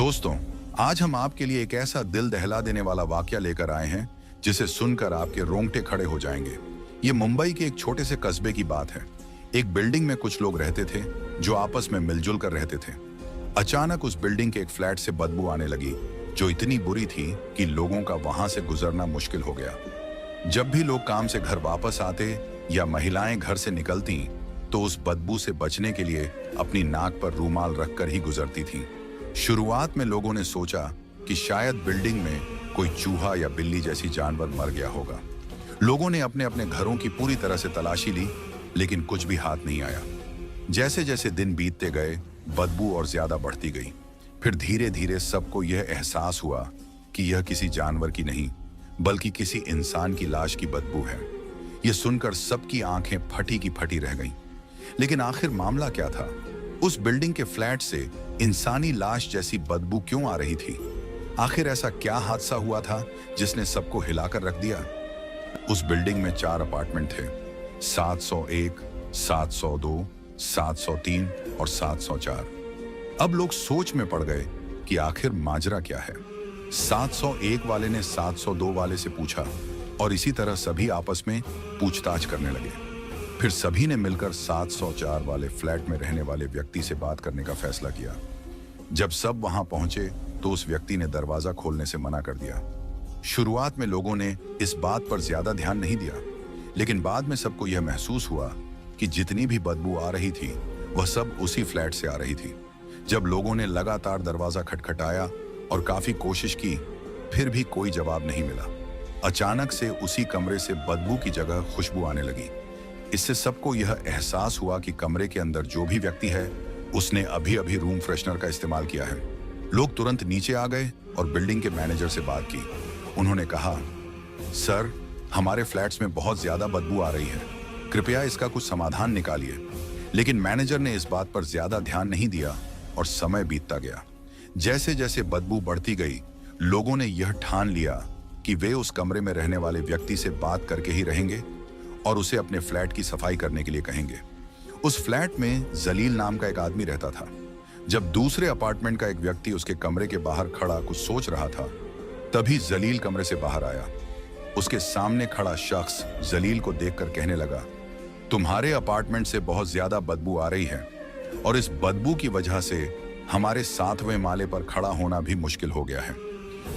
दोस्तों, आज हम आपके लिए एक ऐसा दिल दहला देने वाला वाकया लेकर आए हैं जिसे सुनकर आपके रोंगटे खड़े हो जाएंगे। ये मुंबई के एक छोटे से कस्बे की बात है। एक बिल्डिंग में कुछ लोग रहते थे जो आपस में मिलजुल कर रहते थे। अचानक उस बिल्डिंग के एक फ्लैट से बदबू आने लगी जो इतनी बुरी थी कि लोगों का वहां से गुजरना मुश्किल हो गया। जब भी लोग काम से घर वापस आते या महिलाएं घर से निकलती तो उस बदबू से बचने के लिए अपनी नाक पर रूमाल रखकर ही गुजरती थीं। शुरुआत में लोगों ने सोचा कि शायद बिल्डिंग में कोई चूहा या बिल्ली जैसी जानवर मर गया होगा। लोगों ने अपने अपने घरों की पूरी तरह से तलाशी ली, लेकिन कुछ भी हाथ नहीं आया। जैसे जैसे दिन बीतते गए, बदबू और ज्यादा बढ़ती गई। फिर धीरे धीरे सबको यह एहसास हुआ कि यह किसी जानवर की नहीं बल्कि किसी इंसान की लाश की बदबू है। यह सुनकर सबकी आंखें फटी की फटी रह गईं। लेकिन आखिर मामला क्या था? उस बिल्डिंग के फ्लैट से इंसानी लाश जैसी बदबू क्यों आ रही थी? आखिर ऐसा क्या हादसा हुआ था जिसने सबको हिलाकर रख दिया? उस बिल्डिंग में 4 अपार्टमेंट थे, 701, 702, 703 और 704। अब लोग सोच में पड़ गए कि आखिर माजरा क्या है। 701 वाले ने 702 वाले से पूछा और इसी तरह सभी आपस में पूछताछ करने लगे। फिर सभी ने मिलकर 704 वाले फ्लैट में रहने वाले व्यक्ति से बात करने का फैसला किया। जब सब वहां पहुंचे तो उस व्यक्ति ने दरवाजा खोलने से मना कर दिया। शुरुआत में लोगों ने इस बात पर ज्यादा ध्यान नहीं दिया, लेकिन बाद में सबको यह महसूस हुआ कि जितनी भी बदबू आ रही थी वह सब उसी फ्लैट से आ रही थी। जब लोगों ने लगातार दरवाजा खटखटाया और काफी कोशिश की, फिर भी कोई जवाब नहीं मिला। अचानक से उसी कमरे से बदबू की जगह खुशबू आने लगी। इससे सबको यह एहसास हुआ कि कमरे के अंदर जो भी व्यक्ति है उसने अभी अभी रूम फ्रेशनर का इस्तेमाल किया है। लोग तुरंत नीचे आ गए और बिल्डिंग के मैनेजर से बात की। उन्होंने कहा, सर, हमारे फ्लैट्स में बहुत ज्यादा बदबू आ रही है, कृपया इसका कुछ समाधान निकालिए। लेकिन मैनेजर ने इस बात पर ज्यादा ध्यान नहीं दिया और समय बीतता गया। जैसे जैसे बदबू बढ़ती गई, लोगों ने यह ठान लिया कि वे उस कमरे में रहने वाले व्यक्ति से बात करके ही रहेंगे और उसे अपने फ्लैट की सफाई करने के लिए कहेंगे। उस फ्लैट में जलील नाम का एक आदमी रहता था। जब दूसरे अपार्टमेंट का एक व्यक्ति उसके कमरे के बाहर खड़ा कुछ सोच रहा था, तभी जलील कमरे से बाहर आया। उसके सामने खड़ा शख्स जलील को देखकर कहने लगा, तुम्हारे अपार्टमेंट से बहुत ज्यादा बदबू आ रही है और इस बदबू की वजह से हमारे 7वें माले पर खड़ा होना भी मुश्किल हो गया है।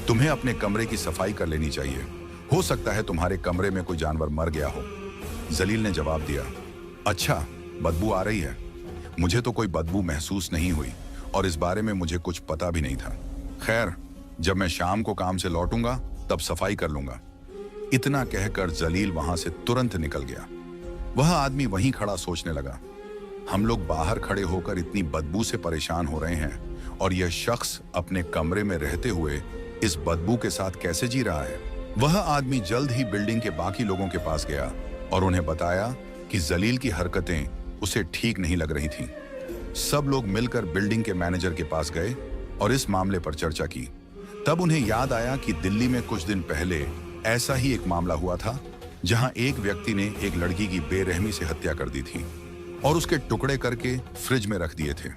तुम्हें अपने कमरे की सफाई कर लेनी चाहिए। हो सकता है तुम्हारे कमरे में कोई जानवर मर गया हो। जलील ने जवाब दिया, अच्छा, बदबू आ रही है। मुझे तो कोई बदबू महसूस नहीं हुई और इस बारे में मुझे कुछ पता भी नहीं था। खैर, जब मैं शाम को काम से लौटूंगा तब सफाई कर लूंगा। इतना कहकर जलील वहां से तुरंत निकल गया। वह आदमी वहीं खड़ा सोचने लगा, हम लोग बाहर खड़े होकर इतनी बदबू से परेशान हो रहे हैं और यह शख्स अपने कमरे में रहते हुए इस बदबू के साथ कैसे जी रहा है। वह आदमी जल्द ही बिल्डिंग के बाकी लोगों के पास गया और उन्हें बताया कि जलील की हरकतें उसे ठीक नहीं लग रही थीं। सब लोग मिलकर बिल्डिंग के मैनेजर के पास गए और इस मामले पर चर्चा की। तब उन्हें याद आया कि दिल्ली में कुछ दिन पहले ऐसा ही एक मामला हुआ था, जहां एक व्यक्ति ने एक लड़की की बेरहमी से हत्या कर दी थी और उसके टुकड़े करके फ्रिज में रख दिए थे।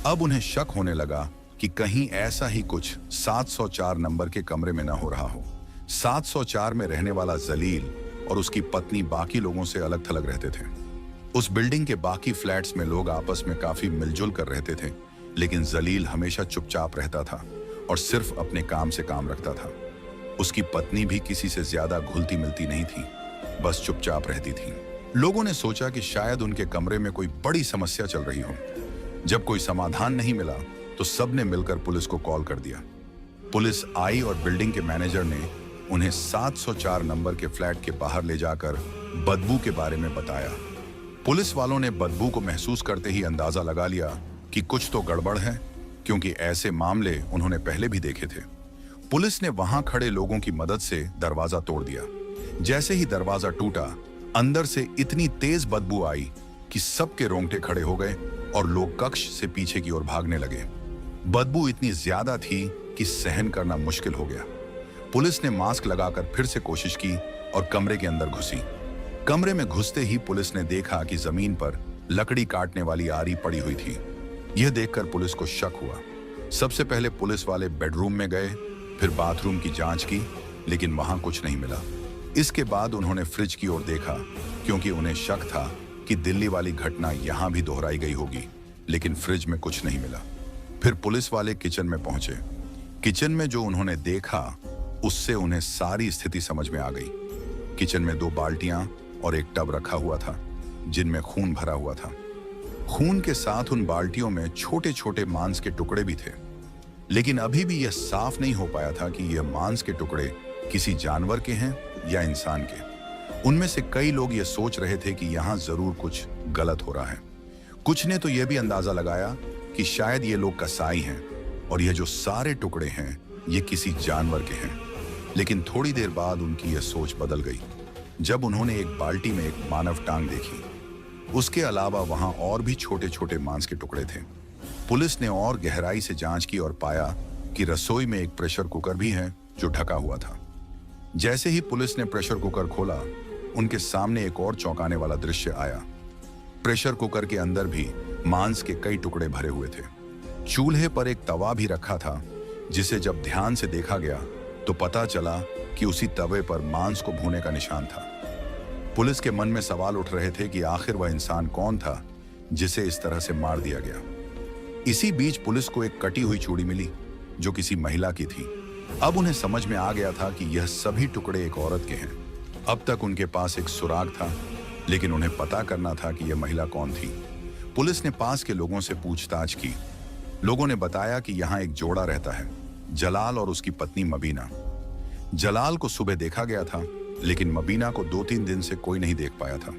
अब उन्हें शक होने लगा कि कहीं ऐसा ही कुछ 704 नंबर के कमरे में न हो रहा हो। 704 में रहने वाला जलील और उसकी पत्नी बाकी लोगों से अलग थलग रहते थे। उस बिल्डिंग के बाकी फ्लैट्स में लोग आपस में काफी मिलजुल कर रहते थे, लेकिन जलील हमेशा चुपचाप रहता था और सिर्फ अपने काम से काम रखता था। उसकी पत्नी भी किसी से ज्यादा घुलती मिलती नहीं थी, बस चुपचाप रहती थी। लोगों ने सोचा कि शायद उनके कमरे में कोई बड़ी समस्या चल रही हो। जब कोई समाधान नहीं मिला तो सबने मिलकर पुलिस को कॉल कर दिया। पुलिस आई और बिल्डिंग के मैनेजर ने उन्हें 704 नंबर के फ्लैट के बाहर ले जाकर बदबू के बारे में बताया। पुलिस वालों ने बदबू को महसूस करते ही अंदाजा लगा लिया कि कुछ तो गड़बड़ है, क्योंकि ऐसे मामले उन्होंने पहले भी देखे थे। पुलिस ने वहां खड़े लोगों की मदद से दरवाजा तोड़ दिया। जैसे ही दरवाजा टूटा, अंदर से इतनी तेज बदबू आई कि सबके रोंगटे खड़े हो गए और लोग कक्ष से पीछे की ओर भागने लगे। बदबू इतनी ज्यादा थी कि सहन करना मुश्किल हो गया। पुलिस ने मास्क लगाकर फिर से कोशिश की और कमरे के अंदर घुसी। कमरे में घुसते ही पुलिस ने देखा कि जमीन पर लकड़ी काटने वाली आरी पड़ी हुई थी। यह देखकर पुलिस को शक हुआ। सबसे पहले पुलिस वाले बेडरूम में गए, फिर बाथरूम की जांच की, लेकिन वहां कुछ नहीं मिला। इसके बाद उन्होंने फ्रिज की ओर देखा, क्योंकि उन्हें शक था कि दिल्ली वाली घटना यहां भी दोहराई गई होगी, लेकिन फ्रिज में कुछ नहीं मिला। फिर पुलिस वाले किचन में पहुंचे। किचन में जो उन्होंने देखा, उससे उन्हें सारी स्थिति समझ में आ गई। किचन में 2 बाल्टियां और एक टब रखा हुआ था, जिनमें खून भरा हुआ था। खून के साथ उन बाल्टियों में छोटे छोटे मांस के टुकड़े भी थे, लेकिन अभी भी यह साफ नहीं हो पाया था कि यह मांस के टुकड़े किसी जानवर के हैं या इंसान के। उनमें से कई लोग यह सोच रहे थे कि यहां जरूर कुछ गलत हो रहा है। कुछ ने तो यह भी अंदाजा लगाया कि शायद ये लोग कसाई हैं और यह जो सारे टुकड़े हैं ये किसी जानवर के हैं। लेकिन थोड़ी देर बाद उनकी यह सोच बदल गई, जब उन्होंने एक बाल्टी में एक मानव टांग देखी। उसके अलावा वहां और भी छोटे छोटे मांस के टुकड़े थे। पुलिस ने और गहराई से जांच की और पाया कि रसोई में एक प्रेशर कुकर भी है जो ढका हुआ था। जैसे ही पुलिस ने प्रेशर कुकर खोला, उनके सामने एक और चौंकाने वाला दृश्य आया। प्रेशर कुकर के अंदर भी मांस के कई टुकड़े भरे हुए थे। चूल्हे पर एक तवा भी रखा था, जिसे जब ध्यान से देखा गया तो पता चला कि उसी तवे पर मांस को भूने का निशान था। पुलिस के मन में सवाल उठ रहे थे कि आखिर वह इंसान कौन था जिसे इस तरह से मार दिया गया। इसी बीच पुलिस को एक कटी हुई चूड़ी मिली जो किसी महिला की थी। अब उन्हें समझ में आ गया था कि यह सभी टुकड़े एक औरत के हैं। अब तक उनके पास एक सुराग था, लेकिन उन्हें पता करना था कि यह महिला कौन थी। पुलिस ने पास के लोगों से पूछताछ की। लोगों ने बताया कि यहाँ एक जोड़ा रहता है, जलाल और उसकी पत्नी मबीना। जलाल को सुबह देखा गया था, लेकिन मबीना को 2-3 दिन से कोई नहीं देख पाया था।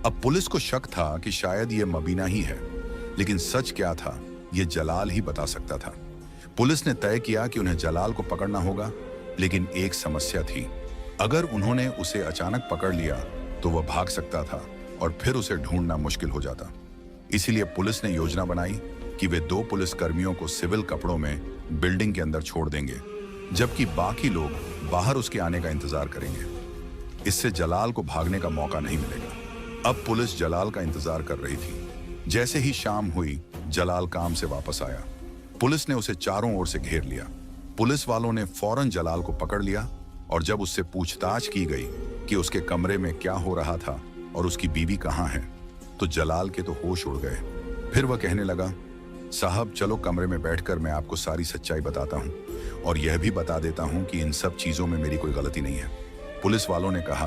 अब पुलिस को शक था कि शायद यह मबीना ही है, लेकिन सच क्या था यह जलाल ही बता सकता था। पुलिस ने तय किया कि उन्हें जलाल को पकड़ना होगा, लेकिन एक समस्या थी। अगर उन्होंने उसे अचानक पकड़ लिया तो वह भाग सकता था और फिर उसे ढूंढना मुश्किल हो जाता। इसीलिए पुलिस ने योजना बनाई कि वे 2 पुलिस कर्मियों को सिविल कपड़ों में बिल्डिंग के अंदर छोड़ देंगे, जबकि बाकी लोग बाहर उसके आने का इंतजार करेंगे। इससे जलाल को भागने का मौका नहीं मिलेगा। अब पुलिस जलाल का इंतजार कर रही थी। जैसे ही शाम हुई, जलाल काम से वापस आया। पुलिस ने उसे चारों ओर से घेर लिया। पुलिस वालों ने फौरन जलाल को पकड़ लिया और जब उससे पूछताछ की गई कि उसके कमरे में क्या हो रहा था और उसकी बीवी कहाँ है, तो जलाल के तो होश उड़ गए। फिर वह कहने लगा, साहब चलो कमरे में बैठकर मैं आपको सारी सच्चाई बताता हूँ और यह भी बता देता हूँ कि इन सब चीजों में मेरी कोई गलती नहीं है। पुलिस वालों ने कहा,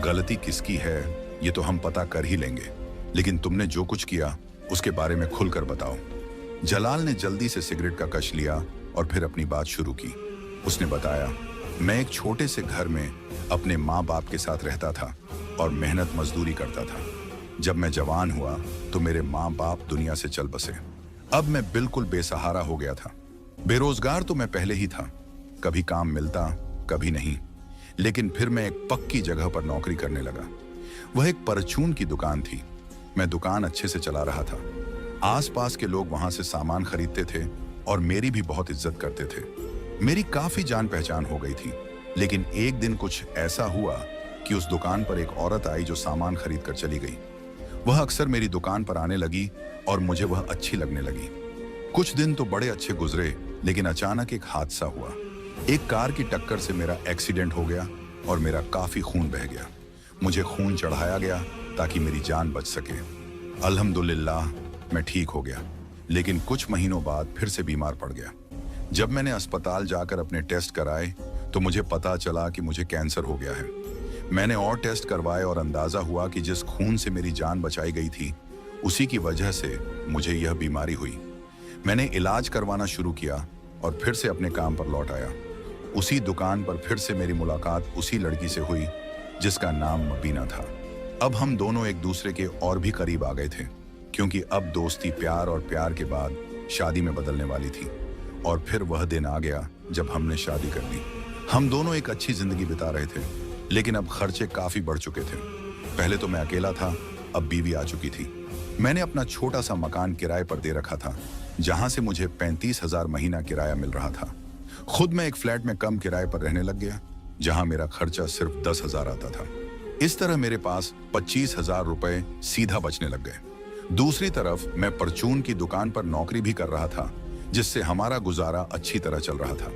गलती किसकी है ये तो हम पता कर ही लेंगे, लेकिन तुमने जो कुछ किया उसके बारे में खुलकर बताओ। जलाल ने जल्दी से सिगरेट का कश लिया और फिर अपनी बात शुरू की। उसने बताया, मैं एक छोटे से घर में अपने माँ बाप के साथ रहता था और मेहनत मजदूरी करता था। जब मैं जवान हुआ तो मेरे माँ बाप दुनिया से चल बसे। अब मैं बिल्कुल बेसहारा हो गया था। बेरोजगार तो मैं पहले ही था, कभी काम मिलता कभी नहीं, लेकिन फिर मैं एक पक्की जगह पर नौकरी करने लगा। वह एक परचून की दुकान थी। मैं दुकान अच्छे से चला रहा था। आसपास के लोग वहां से सामान खरीदते थे और मेरी भी बहुत इज्जत करते थे। मेरी काफी जान पहचान हो गई थी। लेकिन एक दिन कुछ ऐसा हुआ कि उस दुकान पर एक औरत आई जो सामान खरीद कर चली गई। वह अक्सर मेरी दुकान पर आने लगी और मुझे वह अच्छी लगने लगी। कुछ दिन तो बड़े अच्छे गुजरे, लेकिन अचानक एक हादसा हुआ। एक कार की टक्कर से मेरा एक्सीडेंट हो गया और मेरा काफी खून बह गया। मुझे खून चढ़ाया गया ताकि मेरी जान बच सके। अल्हम्दुलिल्लाह मैं ठीक हो गया, लेकिन कुछ महीनों बाद फिर से बीमार पड़ गया। जब मैंने अस्पताल जाकर अपने टेस्ट कराए तो मुझे पता चला कि मुझे कैंसर हो गया है। मैंने और टेस्ट करवाए और अंदाजा हुआ कि जिस खून से मेरी जान बचाई गई थी उसी की वजह से मुझे यह बीमारी हुई। मैंने इलाज करवाना शुरू किया और फिर से अपने काम पर लौट आया। उसी दुकान पर फिर से मेरी मुलाकात उसी लड़की से हुई जिसका नाम मबीना था। अब हम दोनों एक दूसरे के और भी करीब आ गए थे, क्योंकि अब दोस्ती प्यार और प्यार के बाद शादी में बदलने वाली थी। और फिर वह दिन आ गया जब हमने शादी कर ली। हम दोनों एक अच्छी जिंदगी बिता रहे थे, लेकिन अब खर्चे काफी बढ़ चुके थे। पहले तो मैं अकेला था, अब बीवी आ चुकी थी। मैंने अपना छोटा सा मकान किराए पर दे रखा था, जहां से मुझे 35,000 महीना किराया मिल रहा था। खुद मैं एक फ्लैट में कम किराए पर रहने लग गया, जहां मेरा खर्चा सिर्फ 10,000 आता था। इस तरह मेरे पास 25,000 रुपए सीधा बचने लग गए। दूसरी तरफ मैं परचून की दुकान पर नौकरी भी कर रहा था, जिससे हमारा गुजारा अच्छी तरह चल रहा था।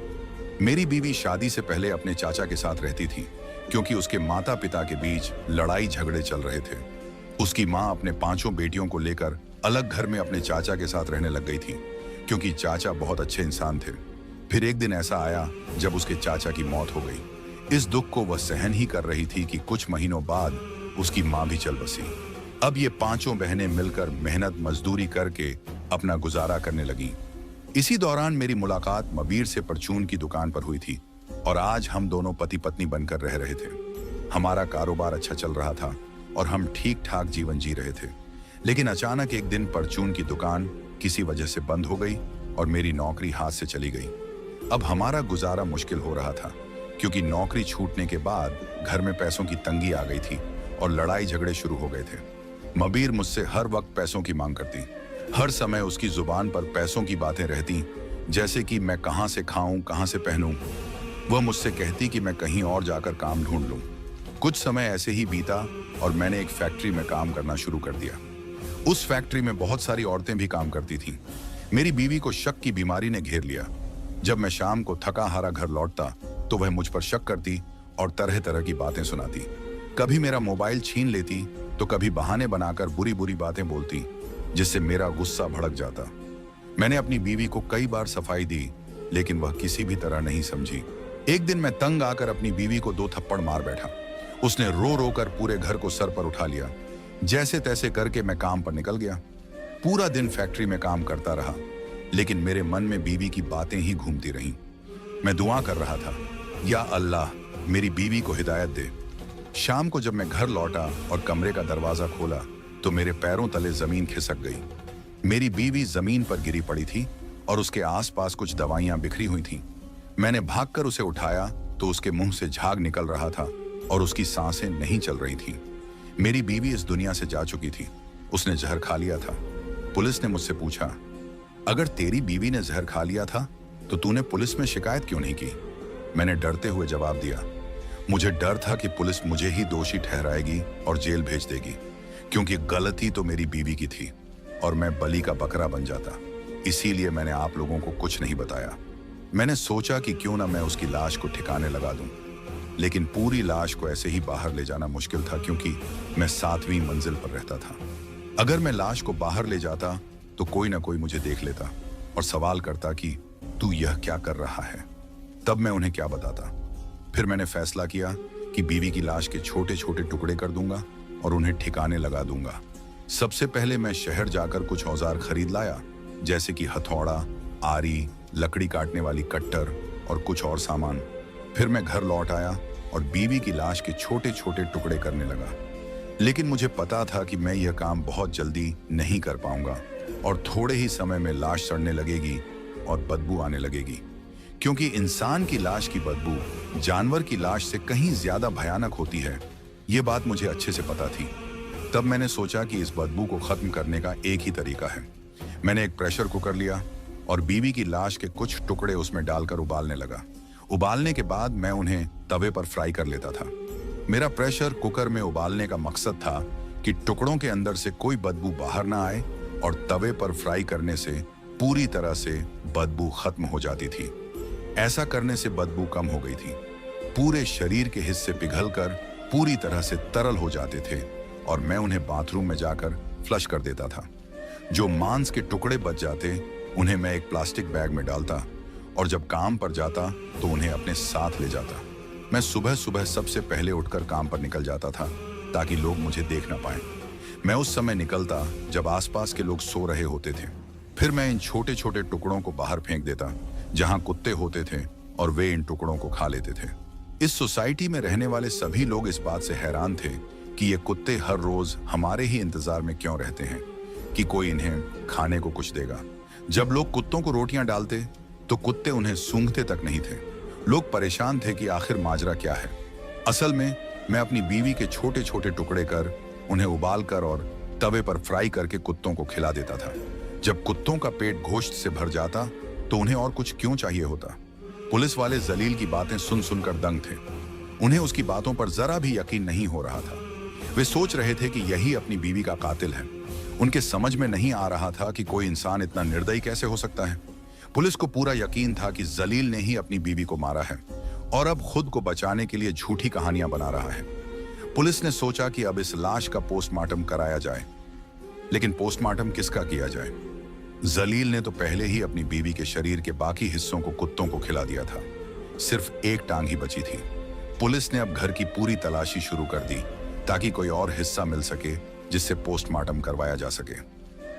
मेरी बीवी शादी से पहले अपने चाचा के साथ रहती थी, क्योंकि उसके माता पिता के बीच लड़ाई झगड़े चल रहे थे। उसकी माँ अपने 5 बेटियों को लेकर अलग घर में अपने चाचा के साथ रहने लग गई थी, क्योंकि चाचा बहुत अच्छे इंसान थे। फिर एक दिन ऐसा आया जब उसके चाचा की मौत हो गई। इस दुख को वह सहन ही कर रही थी कि कुछ महीनों बाद उसकी माँ भी चल बसी। अब ये 5 बहनें मिलकर मेहनत मजदूरी करके अपना गुजारा करने लगी। इसी दौरान मेरी मुलाकात मबीर से परचून की दुकान पर हुई थी और आज हम दोनों पति पत्नी बनकर रह रहे थे। हमारा कारोबार अच्छा चल रहा था और हम ठीक ठाक जीवन जी रहे थे। लेकिन अचानक एक दिन परचून की दुकान किसी वजह से बंद हो गई और मेरी नौकरी हाथ से चली गई। अब हमारा गुजारा मुश्किल हो रहा था, क्योंकि नौकरी छूटने के बाद घर में पैसों की तंगी आ गई थी और लड़ाई झगड़े शुरू हो गए थे। मबीर मुझसे हर वक्त पैसों की मांग करती। हर समय उसकी जुबान पर पैसों की बातें रहती, जैसे कि मैं कहाँ से खाऊं, कहाँ से पहनूं। वह मुझसे कहती कि मैं कहीं और जाकर काम ढूंढ लूं। कुछ समय ऐसे ही बीता और मैंने एक फैक्ट्री में काम करना शुरू कर दिया। उस फैक्ट्री में बहुत सारी औरतें भी काम करती थीं। मेरी बीवी को शक की बीमारी ने घेर लिया। जब मैं शाम को थका हारा घर लौटता तो वह मुझ पर शक करती और तरह तरह की बातें सुनाती। कभी मेरा मोबाइल छीन लेती तो कभी बहाने बनाकर बुरी बुरी बातें बोलती, जिससे मेरा गुस्सा भड़क जाता। मैंने अपनी बीवी को कई बार सफाई दी, लेकिन वह किसी भी तरह नहीं समझी। एक दिन मैं तंग आकर अपनी बीवी को 2 थप्पड़ मार बैठा। उसने रो रो कर पूरे घर को सर पर उठा लिया। जैसे तैसे करके मैं काम पर निकल गया। पूरा दिन फैक्ट्री में काम करता रहा, लेकिन मेरे मन में बीवी की बातें ही घूमती रहीं। मैं दुआ कर रहा था, या अल्लाह मेरी बीवी को हिदायत दे। शाम को जब मैं घर लौटा और कमरे का दरवाजा खोला तो मेरे पैरों तले जमीन खिसक गई। मेरी बीवी जमीन पर गिरी पड़ी थी और उसके आसपास कुछ दवाइयां बिखरी हुई थीं। मैंने भागकर उसे उठाया तो उसके मुंह से झाग निकल रहा था और उसकी सांसें नहीं चल रही थीं। मेरी बीवी इस दुनिया से जा चुकी थी। उसने जहर खा लिया था। पुलिस ने मुझसे पूछा, अगर तेरी बीवी ने जहर खा लिया था तो तूने पुलिस में शिकायत क्यों नहीं की? मैंने डरते हुए जवाब दिया, मुझे डर था कि पुलिस मुझे ही दोषी ठहराएगी और जेल भेज देगी, क्योंकि गलती तो मेरी बीवी की थी और मैं बलि का बकरा बन जाता। इसीलिए मैंने आप लोगों को कुछ नहीं बताया। मैंने सोचा कि क्यों ना मैं उसकी लाश को ठिकाने लगा दूं, लेकिन पूरी लाश को ऐसे ही बाहर ले जाना मुश्किल था, क्योंकि मैं 7वीं मंजिल पर रहता था। अगर मैं लाश को बाहर ले जाता तो कोई ना कोई मुझे देख लेता और सवाल करता कि तू यह क्या कर रहा है। तब मैं उन्हें क्या बताता। फिर मैंने फैसला किया कि बीवी की लाश के छोटे छोटे टुकड़े कर दूंगा और उन्हें ठिकाने लगा दूंगा। सबसे पहले मैं शहर जाकर कुछ औजार खरीद लाया, जैसे कि हथौड़ा, आरी, लकड़ी काटने वाली कट्टर और कुछ और सामान। फिर मैं घर लौट आया और बीवी की लाश के छोटे छोटे टुकड़े करने लगा। लेकिन मुझे पता था कि मैं यह काम बहुत जल्दी नहीं कर पाऊंगा और थोड़े ही समय में लाश सड़ने लगेगी और बदबू आने लगेगी, क्योंकि इंसान की लाश की बदबू जानवर की लाश से कहीं ज्यादा भयानक होती है। ये बात मुझे अच्छे से पता थी। तब मैंने सोचा कि इस बदबू को खत्म करने का एक ही तरीका है। मैंने एक प्रेशर कुकर लिया और बीवी की लाश के कुछ टुकड़े उसमें डालकर उबालने लगा। उबालने के बाद मैं उन्हें तवे पर फ्राई कर लेता था। मेरा प्रेशर कुकर में उबालने का मकसद था कि टुकड़ों के अंदर से कोई बदबू बाहर ना आए और तवे पर फ्राई करने से पूरी तरह से बदबू खत्म हो जाती थी। ऐसा करने से बदबू कम हो गई थी। पूरे शरीर के हिस्से पिघलकर पूरी तरह से तरल हो जाते थे और मैं उन्हें बाथरूम में जाकर फ्लश कर देता था। जो मांस के टुकड़े बच जाते उन्हें मैं एक प्लास्टिक बैग में डालता और जब काम पर जाता तो उन्हें अपने साथ ले जाता। मैं सुबह सुबह सबसे पहले उठकर काम पर निकल जाता था, ताकि लोग मुझे देख ना पाएं। मैं उस समय निकलता जब आसपास के लोग सो रहे होते थे। फिर मैं इन छोटे छोटे टुकड़ों को बाहर फेंक देता जहां कुत्ते होते थे और वे इन टुकड़ों को खा लेते थे। इस सोसाइटी में रहने वाले सभी लोग इस बात से हैरान थे कि ये कुत्ते हर रोज हमारे ही इंतजार में क्यों रहते हैं कि कोई इन्हें खाने को कुछ देगा। जब लोग कुत्तों को रोटियां डालते तो कुत्ते उन्हें सूंघते तक नहीं थे। लोग परेशान थे कि आखिर माजरा क्या है। असल में मैं अपनी बीवी के छोटे छोटे टुकड़े कर उन्हें उबाल कर और तवे पर फ्राई करके कुत्तों को खिला देता था। जब कुत्तों का पेट गोश्त से भर जाता तो उन्हें और कुछ क्यों चाहिए होता। पुलिस वाले जलील की बातें सुन सुनकर दंग थे। उन्हें उसकी बातों पर जरा भी यकीन नहीं हो रहा था। वे सोच रहे थे कि यही अपनी बीवी का कातिल है। उनके समझ में नहीं आ रहा था कि कोई इंसान इतना निर्दयी कैसे हो सकता है। पुलिस को पूरा यकीन था कि जलील ने ही अपनी बीवी को मारा है और अब खुद को बचाने के लिए झूठी कहानियां बना रहा है। पुलिस ने सोचा कि अब इस लाश का पोस्टमार्टम कराया जाए, लेकिन पोस्टमार्टम किसका किया जाए? जलील ने तो पहले ही अपनी बीवी के शरीर के बाकी हिस्सों को कुत्तों को खिला दिया था। सिर्फ एक टांग ही बची थी। पुलिस ने अब घर की पूरी तलाशी शुरू कर दी ताकि कोई और हिस्सा मिल सके जिससे पोस्टमार्टम करवाया जा सके।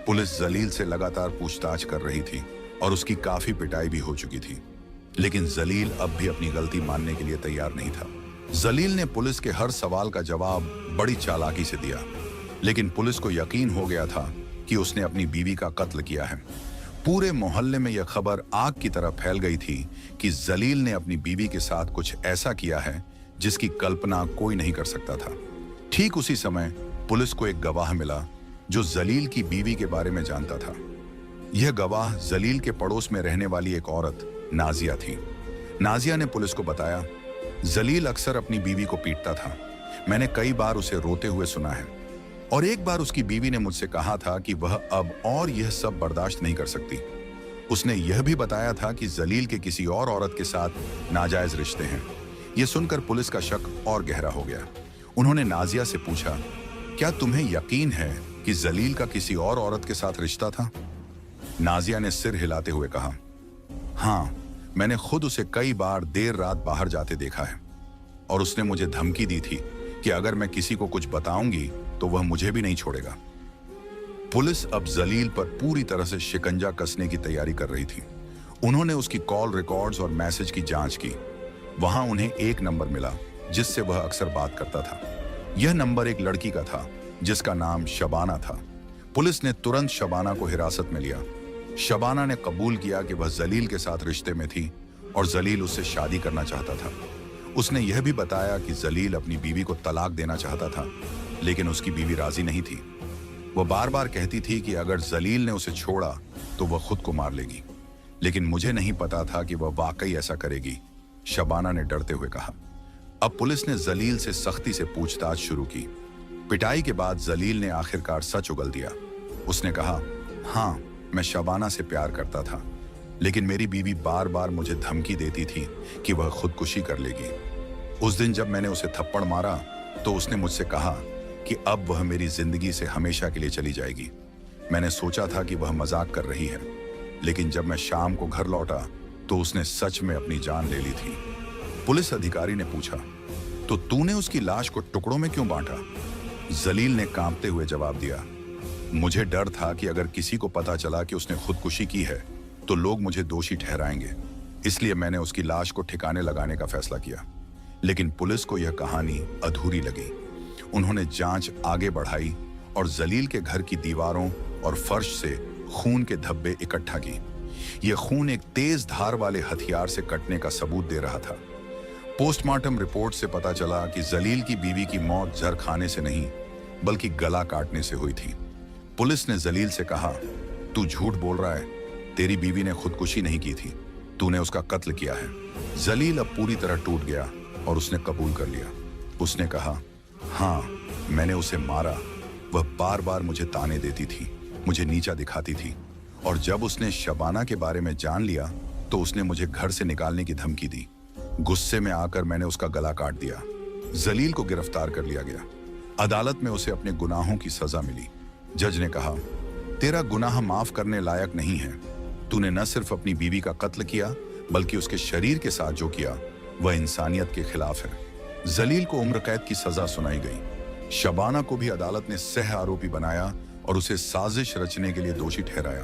पुलिस जलील से लगातार पूछताछ कर रही थी और उसकी काफी पिटाई भी हो चुकी थी, लेकिन जलील अब भी अपनी गलती मानने के लिए तैयार नहीं था। जलील ने पुलिस के हर सवाल का जवाब बड़ी चालाकी से दिया, लेकिन पुलिस को यकीन हो गया था कि उसने अपनी बीवी का कत्ल किया है। पूरे मोहल्ले में यह खबर आग की तरह फैल गई थी कि जलील ने अपनी बीवी के साथ कुछ ऐसा किया है जिसकी कल्पना कोई नहीं कर सकता था। ठीक उसी समय पुलिस को एक गवाह मिला जो जलील की बीवी के बारे में जानता था। यह गवाह जलील के पड़ोस में रहने वाली एक औरत नाजिया थी। नाजिया ने पुलिस को बताया, जलील अक्सर अपनी बीवी को पीटता था। मैंने कई बार उसे रोते हुए सुना है और एक बार उसकी बीवी ने मुझसे कहा था कि वह अब और यह सब बर्दाश्त नहीं कर सकती। उसने यह भी बताया था कि जलील के किसी और औरत के साथ नाजायज रिश्ते हैं। यह सुनकर पुलिस का शक और गहरा हो गया। उन्होंने नाजिया से पूछा, क्या तुम्हें यकीन है कि जलील का किसी और औरत के साथ रिश्ता था? नाजिया ने सिर हिलाते हुए कहा, हाँ, मैंने खुद उसे कई बार देर रात बाहर जाते देखा है और उसने मुझे धमकी दी थी कि अगर मैं किसी को कुछ बताऊंगी तो वह मुझे भी नहीं छोड़ेगा। पुलिस अब जलील पर पूरी तरह से शिकंजा कसने की तैयारी कर रही थी। उन्होंने उसकी कॉल रिकॉर्ड्स और मैसेज की जांच की। वहां उन्हें एक नंबर मिला जिससे वह अक्सर बात करता था। यह नंबर एक लड़की का था जिसका नाम शबाना था। पुलिस ने तुरंत शबाना को हिरासत में लिया। शबाना ने कबूल किया कि वह जलील के साथ रिश्ते में थी और जलील उससे शादी करना चाहता था। उसने यह भी बताया कि जलील अपनी बीवी को तलाक देना चाहता था, लेकिन उसकी बीवी राजी नहीं थी। वह बार बार कहती थी कि अगर जलील ने उसे छोड़ा तो वह खुद को मार लेगी, लेकिन मुझे नहीं पता था कि वह वाकई ऐसा करेगी, शबाना ने डरते हुए कहा। अब पुलिस ने जलील से सख्ती से पूछताछ शुरू की। पिटाई के बाद जलील ने आखिरकार सच उगल दिया। उसने कहा, हाँ, मैं शबाना से प्यार करता था, लेकिन मेरी बीवी बार बार मुझे धमकी देती थी कि वह खुदकुशी कर लेगी। उस दिन जब मैंने उसे थप्पड़ मारा तो उसने मुझसे कहा कि अब वह मेरी जिंदगी से हमेशा के लिए चली जाएगी। मैंने सोचा था कि वह मजाक कर रही है, लेकिन जब मैं शाम को घर लौटा तो उसने सच में अपनी जान ले ली थी। पुलिस अधिकारी ने पूछा, तो तूने उसकी लाश को टुकड़ों में क्यों बांटा? जलील ने कांपते हुए जवाब दिया, मुझे डर था कि अगर किसी को पता चला कि उसने खुदकुशी की है तो लोग मुझे दोषी ठहराएंगे, इसलिए मैंने उसकी लाश को ठिकाने लगाने का फैसला किया। लेकिन पुलिस को यह कहानी अधूरी लगी। उन्होंने जांच आगे बढ़ाई और जलील के घर की दीवारों और फर्श से खून के धब्बे इकट्ठा की। यह खून एक तेज धार वाले हथियार से कटने का सबूत दे रहा था। पोस्टमार्टम रिपोर्ट से पता चला कि जलील की बीवी की मौत जहर खाने से नहीं बल्कि गला काटने से हुई थी। पुलिस ने जलील से कहा, तू झूठ बोल रहा है, तेरी बीवी ने खुदकुशी नहीं की थी, तूने उसका कत्ल किया है। जलील अब पूरी तरह टूट गया और उसने कबूल कर लिया। उसने कहा, हाँ, मैंने उसे मारा। वह बार बार मुझे ताने देती थी, मुझे नीचा दिखाती थी, और जब उसने शबाना के बारे में जान लिया तो उसने मुझे घर से निकालने की धमकी दी। गुस्से में आकर मैंने उसका गला काट दिया। जलील को गिरफ्तार कर लिया गया। अदालत में उसे अपने गुनाहों की सजा मिली। जज ने कहा, तेरा गुनाह माफ करने लायक नहीं है। तूने न सिर्फ अपनी बीवी का कत्ल किया बल्कि उसके शरीर के साथ जो किया वह इंसानियत के खिलाफ है। जलील को उम्र कैद की सजा सुनाई गई। शबाना को भी अदालत ने सह आरोपी बनाया और उसे साजिश रचने के लिए दोषी ठहराया।